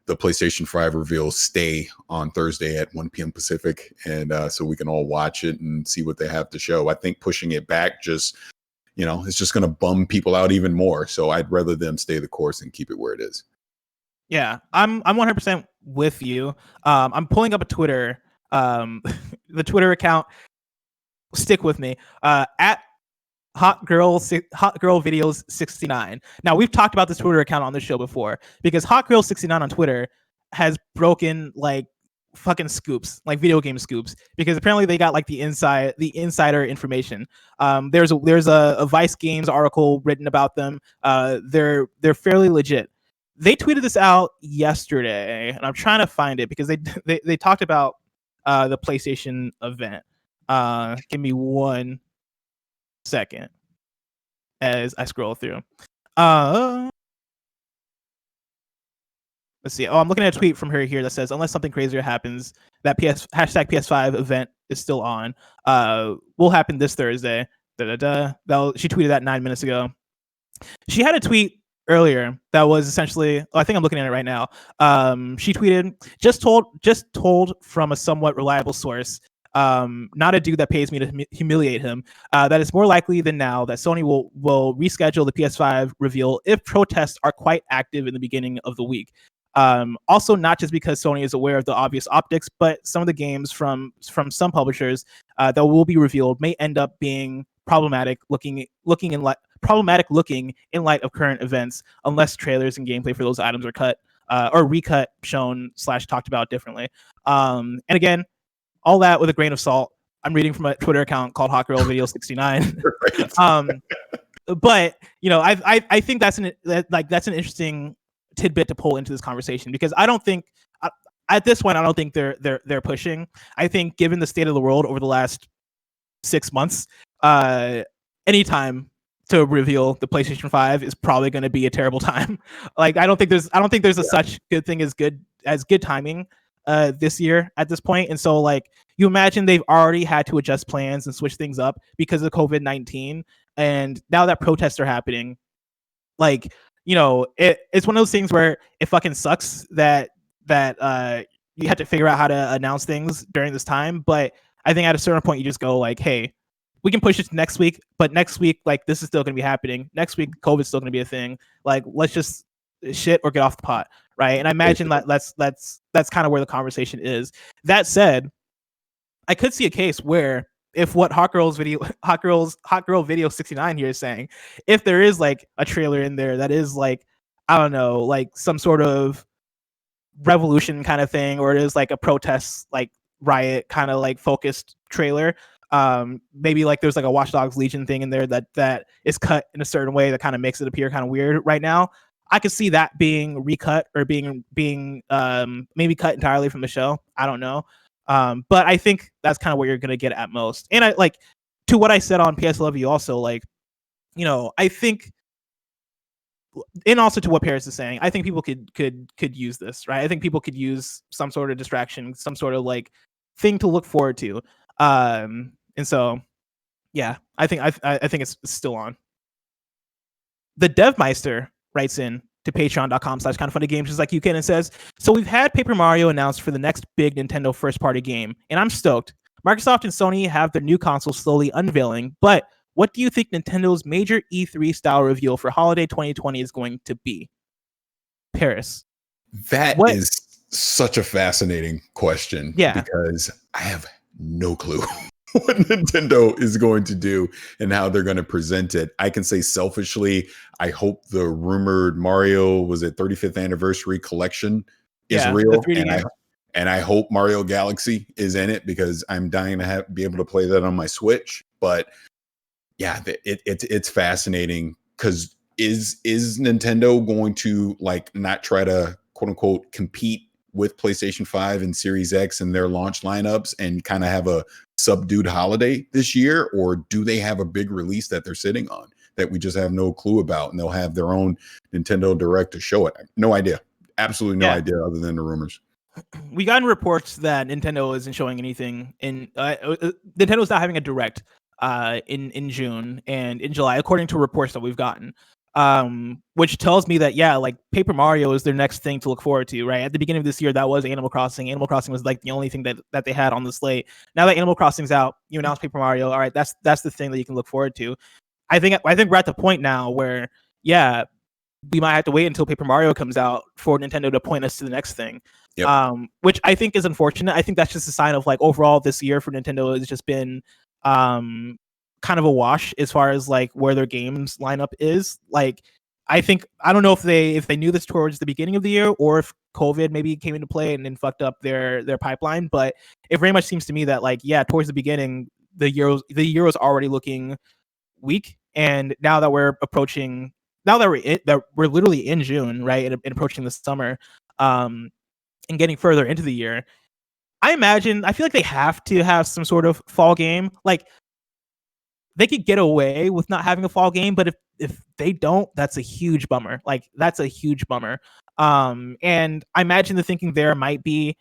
the PlayStation 5 reveal stay on Thursday at 1 p.m. Pacific, and so we can all watch it and see what they have to show. I think pushing it back just, it's just going to bum people out even more. So I'd rather them stay the course and keep it where it is. Yeah, I'm 100% with you. I'm pulling up a Twitter, the Twitter account. Stick with me. At Hot Girl Videos 69. Now, we've talked about this Twitter account on the show before because Hot Girl 69 on Twitter has broken like fucking scoops, like video game scoops, because apparently they got like the insider information. There's a Vice Games article written about them. They're fairly legit. They tweeted this out yesterday, and I'm trying to find it because they talked about the PlayStation event. Give me 1 second as I scroll through. Let's see. Oh, I'm looking at a tweet from her here that says, "Unless something crazier happens, that #PS5 event is still on. Will happen this Thursday." She tweeted that 9 minutes ago. She had a tweet earlier that was essentially, I think I'm looking at it right now. She tweeted, just told from a somewhat reliable source. not a dude that pays me to humiliate him. That it's more likely than now that Sony will reschedule the PS5 reveal if protests are quite active in the beginning of the week. Also, not just because Sony is aware of the obvious optics, but some of the games from some publishers that will be revealed may end up being problematic looking in light of current events, unless trailers and gameplay for those items are cut or recut, shown / talked about differently. And again, all that with a grain of salt. I'm reading from a Twitter account called Hot Girl Video 69. But I think that's an interesting tidbit to pull into this conversation, because I don't think at this point they're pushing. I think given the state of the world over the last 6 months, anytime to reveal the PlayStation 5 is probably going to be a terrible time. Like I don't think there's a such good thing as good timing this year at this point. And so like you imagine they've already had to adjust plans and switch things up because of COVID-19, and now that protests are happening, like it's one of those things where it fucking sucks that you have to figure out how to announce things during this time. But I think at a certain point you just go like, hey, we can push it to next week, but next week, like, this is still going to be happening. Next week, COVID's still going to be a thing. Like, let's just shit or get off the pot, right? And I imagine that's kind of where the conversation is. That said, I could see a case where if what Hot Girl Video 69 here is saying, if there is like a trailer in there that is like, I don't know, like some sort of revolution kind of thing, or it is like a protest, like riot kind of like focused trailer. Maybe like there's like a Watch Dogs Legion thing in there that is cut in a certain way that kind of makes it appear kind of weird right now. I could see that being recut or being maybe cut entirely from the show. I don't know. But I think that's kind of what you're gonna get at most. And I like to what I said on PS Love You also, like, I think, and also to what Parris is saying, I think people could use this, right? I think people could use some sort of distraction, some sort of like thing to look forward to. And so, yeah, I think it's still on. The Devmeister writes in to patreon.com/kindoffunnygames, just like you can, and says, so we've had Paper Mario announced for the next big Nintendo first-party game, and I'm stoked. Microsoft and Sony have their new console slowly unveiling, but what do you think Nintendo's major E3-style reveal for holiday 2020 is going to be? Parris. That is such a fascinating question. Yeah. Because I have no clue what Nintendo is going to do and how they're going to present it. I can say selfishly, I hope the rumored Mario, was it 35th anniversary collection is real. And I hope Mario Galaxy is in it, because I'm dying to be able to play that on my Switch. But yeah, it's fascinating, because is Nintendo going to like not try to quote unquote compete with PlayStation 5 and Series X and their launch lineups and kind of have a subdued holiday this year? Or do they have a big release that they're sitting on that we just have no clue about, and they'll have their own Nintendo Direct to show it? No idea. Absolutely no idea, other than the rumors. We got reports that Nintendo isn't showing anything in Nintendo's not having a Direct in June and in July, according to reports that we've gotten. Which tells me that, yeah, like Paper Mario is their next thing to look forward to, right? At the beginning of this year, that was Animal Crossing. Animal Crossing was like the only thing that they had on the slate. Now that Animal Crossing's out, you announce Paper Mario. All right, that's the thing that you can look forward to. I think we're at the point now where, yeah, we might have to wait until Paper Mario comes out for Nintendo to point us to the next thing. Yep. Which I think is unfortunate. I think that's just a sign of like overall this year for Nintendo has just been kind of a wash as far as like where their games lineup is. Like, I don't know if they knew this towards the beginning of the year, or if COVID maybe came into play and then fucked up their pipeline. But it very much seems to me that, like, yeah, towards the beginning, the year was already looking weak, and now that we're literally in June, right, and approaching the summer, and getting further into the year, I feel like they have to have some sort of fall game. Like, they could get away with not having a fall game, but if they don't, that's a huge bummer. Like, that's a huge bummer. And I imagine the thinking there might be,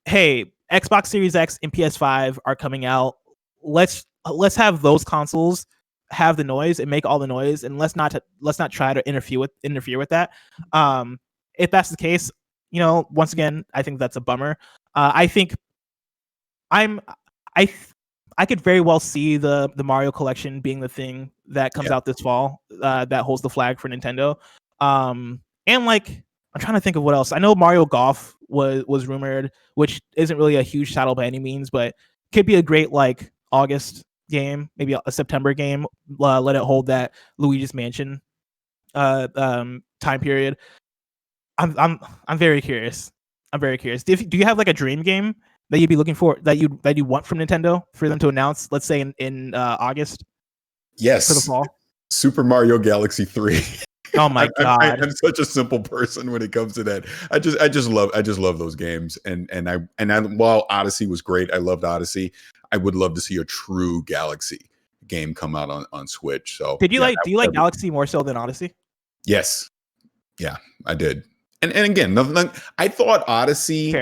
hey, Xbox Series X and PS5 are coming out. Let's have those consoles have the noise and make all the noise, and let's not try to interfere with that. If that's the case, once again, I think that's a bummer. I I could very well see the Mario collection being the thing that comes out this fall that holds the flag for Nintendo. And like I'm trying to think of what else. I know Mario Golf was rumored, which isn't really a huge title by any means, but could be a great like August game, maybe a September game. Let it hold that Luigi's Mansion time period. I'm very curious. I'm very curious. Do you have like a dream game that you'd be looking for that you want from Nintendo for them to announce? Let's say in August. Yes, for the fall. Super Mario Galaxy 3. Oh my god! I'm such a simple person when it comes to that. I just love those games. And while Odyssey was great, I loved Odyssey. I would love to see a true Galaxy game come out on Switch. So do you like Galaxy more so than Odyssey? Yes, yeah, I did. And again, I thought Odyssey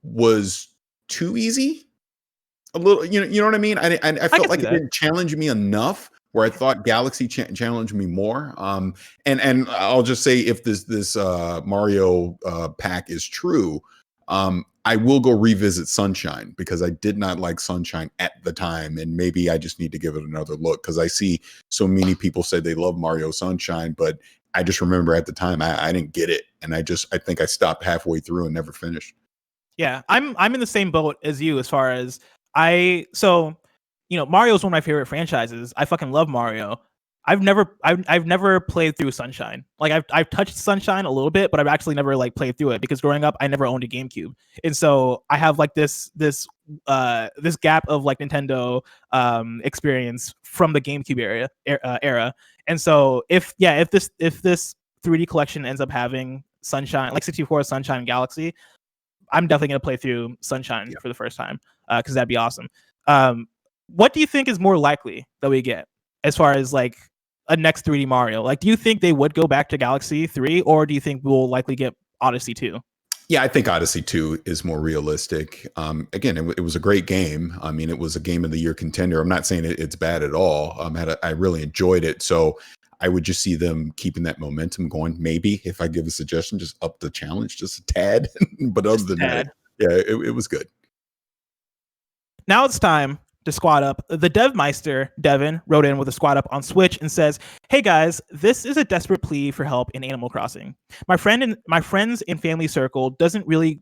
was too easy. A little, you know what I mean. I felt like it didn't challenge me enough. Where I thought Galaxy challenged me more. And I'll just say if this Mario pack is true, I will go revisit Sunshine because I did not like Sunshine at the time, and maybe I just need to give it another look because I see so many people say they love Mario Sunshine, but I just remember at the time I didn't get it, and I think I stopped halfway through and never finished. Yeah, I'm in the same boat as you as far as Mario is one of my favorite franchises. I fucking love Mario. I've never played through Sunshine. Like I've touched Sunshine a little bit, but I've actually never like played through it because growing up I never owned a GameCube, and so I have like this gap of like Nintendo experience from the GameCube era. And so if this 3D collection ends up having Sunshine, like 64 Sunshine and Galaxy, I'm definitely gonna play through Sunshine for the first time because that'd be awesome. What do you think is more likely that we get as far as like a next 3D Mario? Like, do you think they would go back to Galaxy 3, or do you think we'll likely get Odyssey 2? Yeah, I think Odyssey 2 is more realistic. Again, it was a great game. I mean, it was a Game of the Year contender. I'm not saying it's bad at all. I really enjoyed it. So I would just see them keeping that momentum going. Maybe if I give a suggestion, just up the challenge just a tad. But other than that, yeah, it was good. Now it's time to squad up. The Devmeister, Devin, wrote in with a squad up on Switch and says, "Hey guys, this is a desperate plea for help in Animal Crossing. My friends and family circle doesn't really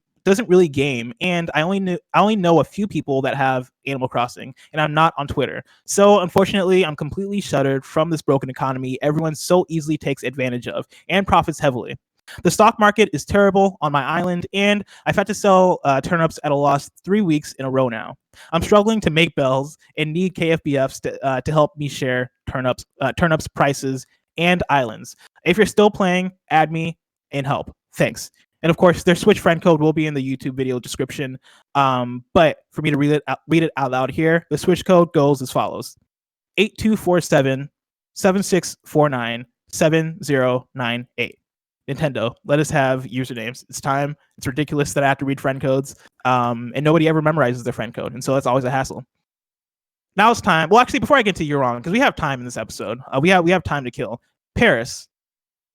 game, and I only know a few people that have Animal Crossing, and I'm not on Twitter. So unfortunately, I'm completely shuttered from this broken economy everyone so easily takes advantage of and profits heavily. The stock market is terrible on my island, and I've had to sell turnips at a loss 3 weeks in a row now. I'm struggling to make bells and need KFBFs to help me share turnips prices and islands. If you're still playing, add me and help. Thanks." And of course, their Switch friend code will be in the YouTube video description. But for me to read it out loud here, the Switch code goes as follows: 8247 7649 7098. Nintendo, let us have usernames. It's time. It's ridiculous that I have to read friend codes, and nobody ever memorizes their friend code, and so that's always a hassle. Now it's time. Well, actually, before I get to you're wrong, because we have time in this episode, we have time to kill. Parris,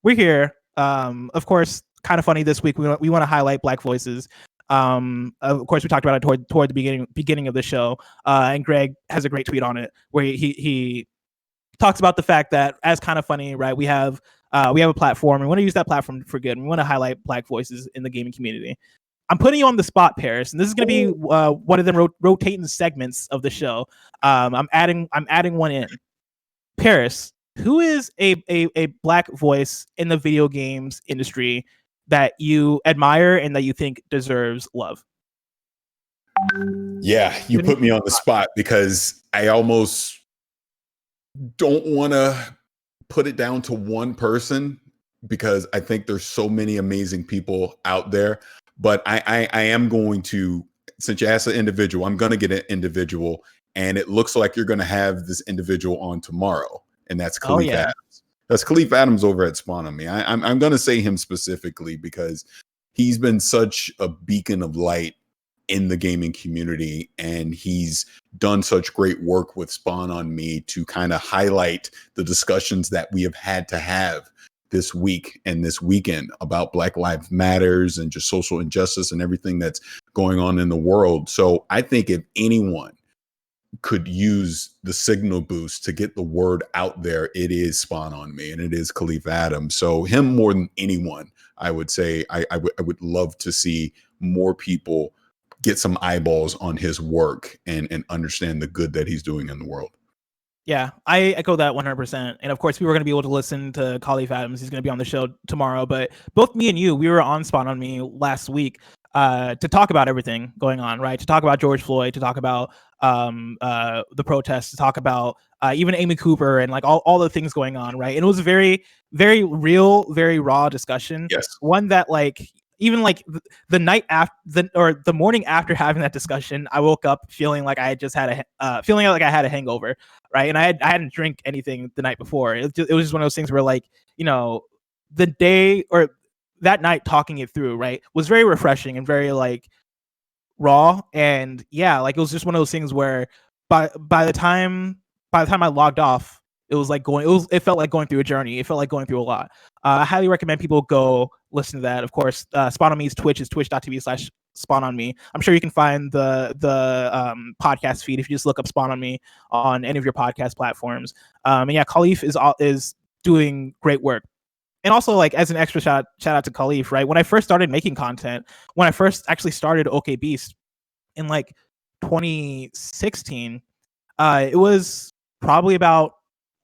we're here. Of course, kind of funny this week. We want to highlight Black voices. Of course, we talked about it toward the beginning of the show, and Greg has a great tweet on it where he talks about the fact that as kind of funny, right? We have a platform. We want to use that platform for good. And we want to highlight Black voices in the gaming community. I'm putting you on the spot, Parris, and this is going to be one of them rotating segments of the show. I'm adding one in. Parris, who is a Black voice in the video games industry that you admire and that you think deserves love? Yeah, you put me on the spot because I almost don't want to put it down to one person because I think there's so many amazing people out there. But I am going to, since you asked an individual, I'm going to get an individual, and it looks like you're going to have this individual on tomorrow, and that's Khalif Adams. That's Khalif Adams over at Spawn on Me. I'm going to say him specifically because he's been such a beacon of light in the gaming community, and he's done such great work with Spawn on Me to kind of highlight the discussions that we have had to have this week and this weekend about Black Lives Matters and just social injustice and everything that's going on in the world. So I think if anyone could use the signal boost to get the word out there, it is Spawn on Me and it is Khalif Adams. So him more than anyone, I would say I would love to see more people get some eyeballs on his work and understand the good that he's doing in the world. Yeah, I echo that 100%. And of course, we were going to be able to listen to Khalif Adams. He's going to be on the show tomorrow. But both me and you, we were on Spawn on Me last week to talk about everything going on, right? To talk about George Floyd, to talk about the protests, to talk about even Amy Cooper and like all the things going on, right? And it was a very, very real, very raw discussion. Yes. One that like even like the night after the morning after having that discussion, I woke up feeling like I had just had feeling like I had a hangover, right? And I hadn't drank anything the night before. It was just one of those things where like, you know, the day or that night talking it through, right, was very refreshing and very like raw. And yeah, like it was just one of those things where by the time I logged off, it was like it felt like going through a journey. It felt like going through a lot. I highly recommend people go listen to that. Of course, Spawn on Me's Twitch is twitch.tv/Spawn on Me. I'm sure you can find the podcast feed if you just look up Spawn on Me on any of your podcast platforms. And yeah, Khalif is doing great work. And also, like, as an extra shout out to Khalif, right? When I first started making content, when I first actually started OK Beast in like 2016, it was probably about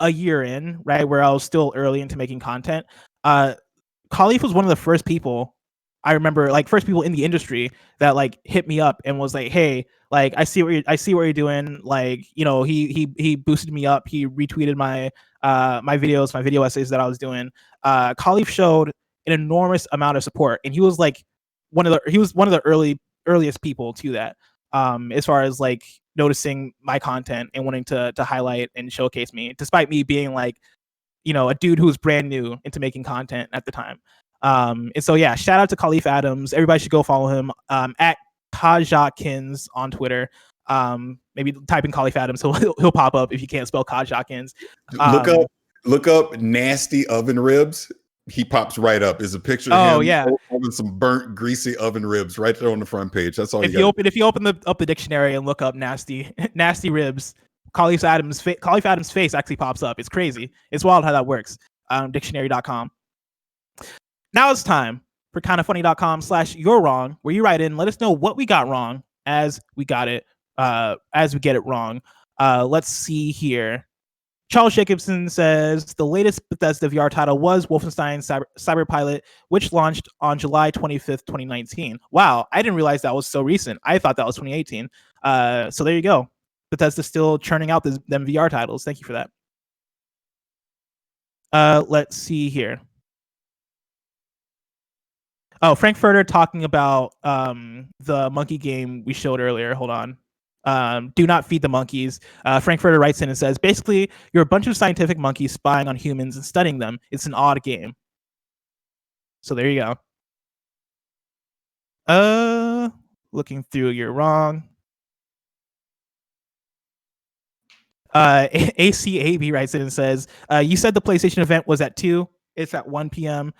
a year in, right, where I was still early into making content. Khalif was one of the first people I remember, like first people in the industry that like hit me up and was like, "Hey, like I see what you're doing." Like, you know, he boosted me up. He retweeted my my videos, my video essays that I was doing. Khalif showed an enormous amount of support, and he was like one of the earliest people to that. As far as like noticing my content and wanting to highlight and showcase me, despite me being like, you know, a dude who was brand new into making content at the time. And so yeah, shout out to Khalif Adams. Everybody should go follow him at Kajakins on Twitter. Maybe type in Khalif Adams, he'll pop up if you can't spell Kajakins. Look up nasty oven ribs. He pops right up. Is a picture of him holding some burnt, greasy oven ribs right there on the front page. That's all. If you open up the dictionary and look up nasty ribs, Khalif Adams' face actually pops up. It's crazy. It's wild how that works. Dictionary.com. Now it's time for kindafunny.com/you're wrong, where you write in, let us know what we got wrong as we get it wrong. Let's see here. Charles Jacobson says the latest Bethesda VR title was Wolfenstein Cyberpilot, which launched on July 25th, 2019. Wow, I didn't realize that was so recent. I thought that was 2018. So there you go. Bethesda's still churning out them VR titles. Thank you for that. Let's see here. Oh, Frankfurter talking about the monkey game we showed earlier. Hold on. Do not feed the monkeys. Frankfurter writes in and says, basically, you're a bunch of scientific monkeys spying on humans and studying them. It's an odd game. So there you go. Looking through, you're wrong. ACAB writes in and says, you said the PlayStation event was at 2. It's at 1 p.m.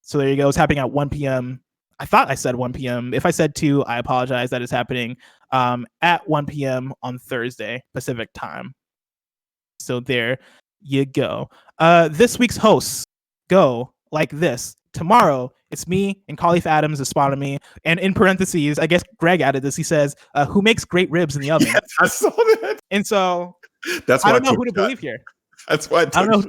So there you go. It's happening at 1 p.m. I thought I said 1 p.m. If I said 2, I apologize. That is happening at 1 p.m. on Thursday, Pacific time. So there you go. This week's hosts go like this. Tomorrow, it's me and Khalif Adams is spotting me. And in parentheses, I guess Greg added this. He says, who makes great ribs in the oven? Yes, I saw that. And so that's why I don't know who to believe here. That's why I don't know.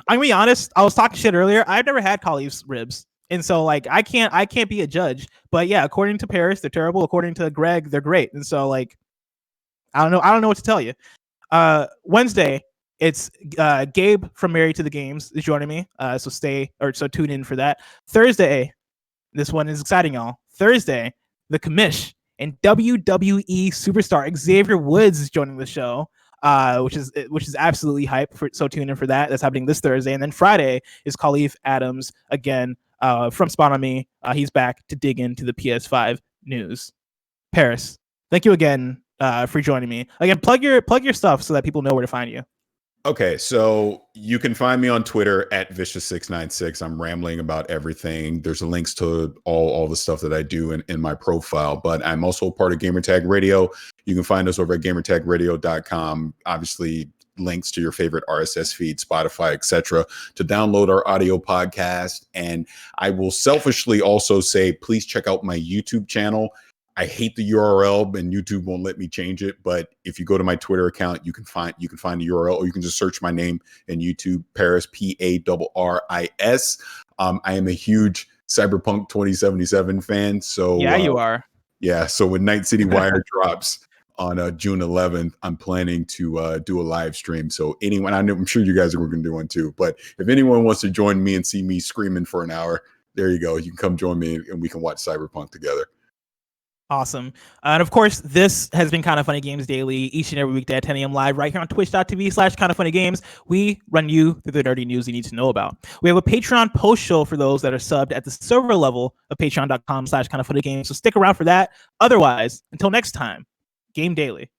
I'm gonna be honest. I was talking shit earlier. I've never had Khalif's ribs. And so like I can't be a judge. But yeah, according to Parris, they're terrible. According to Greg, they're great. And so like I don't know what to tell you. Wednesday, it's Gabe from Married to the Games is joining me. So tune in for that. Thursday, this one is exciting, y'all. Thursday, the commish and WWE superstar Xavier Woods is joining the show. Which is absolutely hype. So tune in for that. That's happening this Thursday. And then Friday is Khalif Adams again from Spawn on Me. He's back to dig into the PS5 news. Parris, thank you again for joining me. Again, plug your stuff so that people know where to find you. Okay, so you can find me on Twitter at Vicious696. I'm rambling about everything. There's links to all the stuff that I do in my profile, but I'm also a part of GamerTag Radio. You can find us over at gamertagradio.com. Obviously, links to your favorite RSS feed, Spotify, etc., to download our audio podcast. And I will selfishly also say, please check out my YouTube channel. I hate the URL and YouTube won't let me change it. But if you go to my Twitter account, you can find the URL, or you can just search my name in YouTube, Parris, Parris. I am a huge Cyberpunk 2077 fan. So yeah, you are. Yeah. So when Night City Wire drops on June 11th, I'm planning to do a live stream. So anyone, I'm sure you guys are going to do one too. But if anyone wants to join me and see me screaming for an hour, there you go. You can come join me and we can watch Cyberpunk together. Awesome. And of course, this has been Kind of Funny Games Daily, each and every weekday at 10 a.m. live right here on twitch.tv/kindoffunnygames. We run you through the nerdy news you need to know about. We have a Patreon post show for those that are subbed at the server level of patreon.com/kindoffunnygames. So stick around for that. Otherwise, until next time, Game Daily.